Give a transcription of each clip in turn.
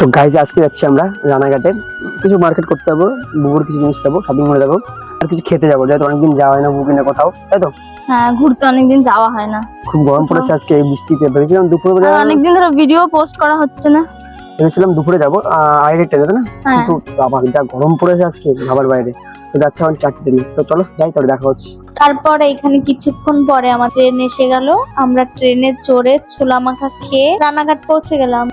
তো গাইজ আজকে যাচ্ছি আমরা রানাঘাটে, কিছু মার্কেট করতে যাবো, বুবুর কিছু জিনিস যাবো, শপিং মলে যাবো, আর কিছু খেতে যাবো, যেহেতু অনেকদিন যাওয়া হয় না বুবু কিনা কোথাও, তাই তো? হ্যাঁ, ঘুরতে অনেকদিন যাওয়া হয় না। খুব গরম পড়েছে আজকে, এই বৃষ্টিতে ভেবেছিলাম দুপুরে অনেকদিন ধরে ভিডিও পোস্ট করা হচ্ছে না। ভেবেছিলাম দুপুরে যাবো আড়াইটা যাবে না, কিন্তু বাবা যা গরম পড়েছে আজকে ভাবার বাইরে। তো যাচ্ছে এখন 4টে নিয়ে, তো চলো যাই, তাহলে দেখা হচ্ছে। তারপরে এখানে কিছুক্ষণ পরে আমাদের ট্রেন এসে গেল। আমরা ট্রেনে চড়ে ছোলা মাখা খেয়ে রানাঘাট পৌঁছে গেলাম।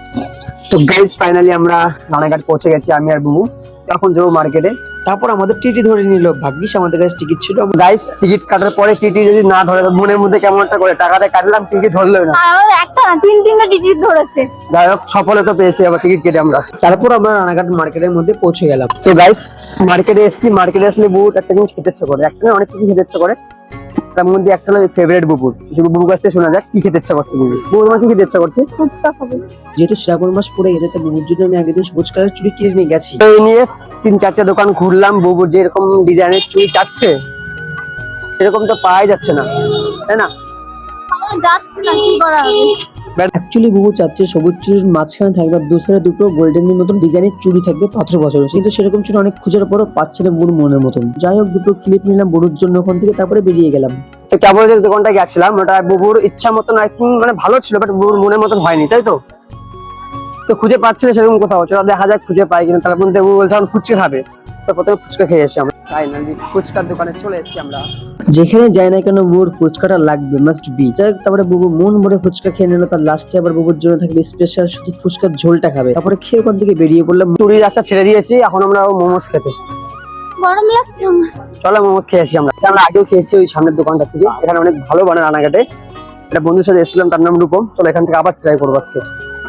তো গাইজ ফাইনালি আমরা রানাঘাট পৌঁছে গেছি, আমি আর বুবু। এখন যাবো মার্কেটে, তারপর আমাদের টিটি ধরে নিল। ভাগ্যিস আমাদের কাছে টিকিট ছিল। গাইজ টিকিট কাটার পরে টিটি যদি না ধরে, মনের মধ্যে কেমন একটা করে, টাকাটা কাটলাম, টিকিট ধরলো না। আর আমাদের একটা না, তিনটা টিকিট ধরেছে। যাই হোক, সফলতা পেয়েছি আবার টিকিট কেটে আমরা। তারপর আমরা রানাঘাট মার্কেটের মধ্যে পৌঁছে গেলাম। তো গাইজ মার্কেটে এসেছি, মার্কেটে আসলে বুবুর একটা জিনিস খেতে ইচ্ছে করে, একটা অনেক কিছু খেতে ইচ্ছে করে। তার মধ্যে একটা হলো ফেভারিট বুবুর। বুবুর কাছ থেকে শোনা যাক কি খেতে ইচ্ছা করছে বুবু। বুবু তোমার কি খেতে ইচ্ছা করছে? ফুচকা খাবো। যেহেতু শ্রাবণ মাস পড়ে গেছে, তাই বুবুর জন্য আমি আগের দিন সবুজ কালারের চুড়ি কিনে নিয়ে গেছি। তো এই নিয়ে 3-4টে দোকান ঘুরলাম। বুবুর যেরকম ডিজাইনের চুড়ি চাচ্ছে সেরকম তো পাওয়াই যাচ্ছে না, তাই না? পাওয়া যাচ্ছে না, কি করা হবে? অ্যাকচুয়ালি বুবু চাচ্ছে সবুজ চুড়ির মাঝখানে থাকবে দুসরে দুটো গোল্ডেনের মতন ডিজাইনের চুড়ি থাকবে পাথর বছর, কিন্তু সেরকম চুড়ি অনেক খোঁজার পরও পাচ্ছে না বুড়ুর মনের মতন। যাই হোক, দুটো ক্লিপ নিলাম বুড়ুর জন্য ওখান থেকে, তারপরে বেরিয়ে গেলাম। তো কেবল যে দোকানটা গেছিলাম, ওটা বুবুর ইচ্ছা মতন আই থিঙ্ক মানে ভালো ছিল, বাট বুবুর মনের মতন হয়নি, তাই তো? তো খুঁজে পাচ্ছি না সেরকম কোথাও, চলো দেখা যাক খুঁজে পাই কিনা। তার মধ্যে বুবু বলছে ফুচকা খাবে, তো প্রথমে ফুচকা খেয়ে এসেছি আমরা। ফাইনালি ফুচকার দোকানে চলে এসেছি আমরা। যেখানে যাই না কেন বুবুর ফুচকাটা লাগবে, মাস্ট বি। যাই হোক, তারপরে বুবু মন ভরে ফুচকা খেয়ে নিল। তার লাস্টে আবার বুবুর জন্য থাকবে স্পেশাল শুধু ফুচকার ঝোলটা খাবে। তারপরে খেয়ে ওখান থেকে বেরিয়ে পড়লাম। চুরির রাস্তা ছেড়ে দিয়েছি, এখন আমরা মোমোস খেতে। গরম লাগছে আমার। চলো মোমোস খেয়ে আসি আমরা। আমরা আগেও খেয়েছি ওই সামনের দোকানটা থেকে, এখানে অনেক ভালো বানায় রানাঘাটে। একটা বন্ধুর সাথে এসেছিলাম, তার নাম রূপম। চলো এখান থেকে আবার ট্রাই করবো আজকে।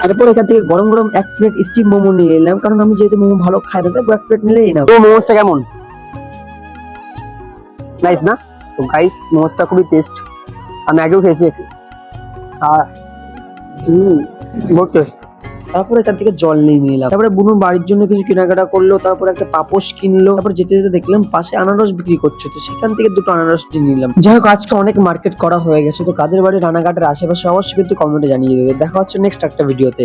তারপর এখান থেকে গরম গরম 1 প্লেট স্টিম মোমো নিয়ে এলাম, কারণ আমি যেহেতু মোমো ভালো খাই না, তাই 1 প্লেট নিলেই না। তো মোমোসটা কেমন? নাইস না? তো গাইস মোমোসটা খুবই টেস্ট, আমি আগেও খেয়েছি। আর বহুত টেস্ট। তারপর এখান থেকে জল নিয়ে নিলাম। তারপরে বুনু বাড়ির জন্য কিছু কেনাকাটা করলো, তারপর একটা পাপোশ কিনলো। তারপর যেতে যেতে দেখলাম পাশে আনারস বিক্রি করছে, তো সেখান থেকে 2টো আনারস নিলাম। যাই হোক, আজকে অনেক মার্কেট করা হয়ে গেছে। তো কাদের বাড়ি রানাঘাটের আশেপাশে অবশ্যই কিন্তু কমেন্টে জানিয়ে দেবে। দেখা হচ্ছে নেক্সট একটা ভিডিওতে।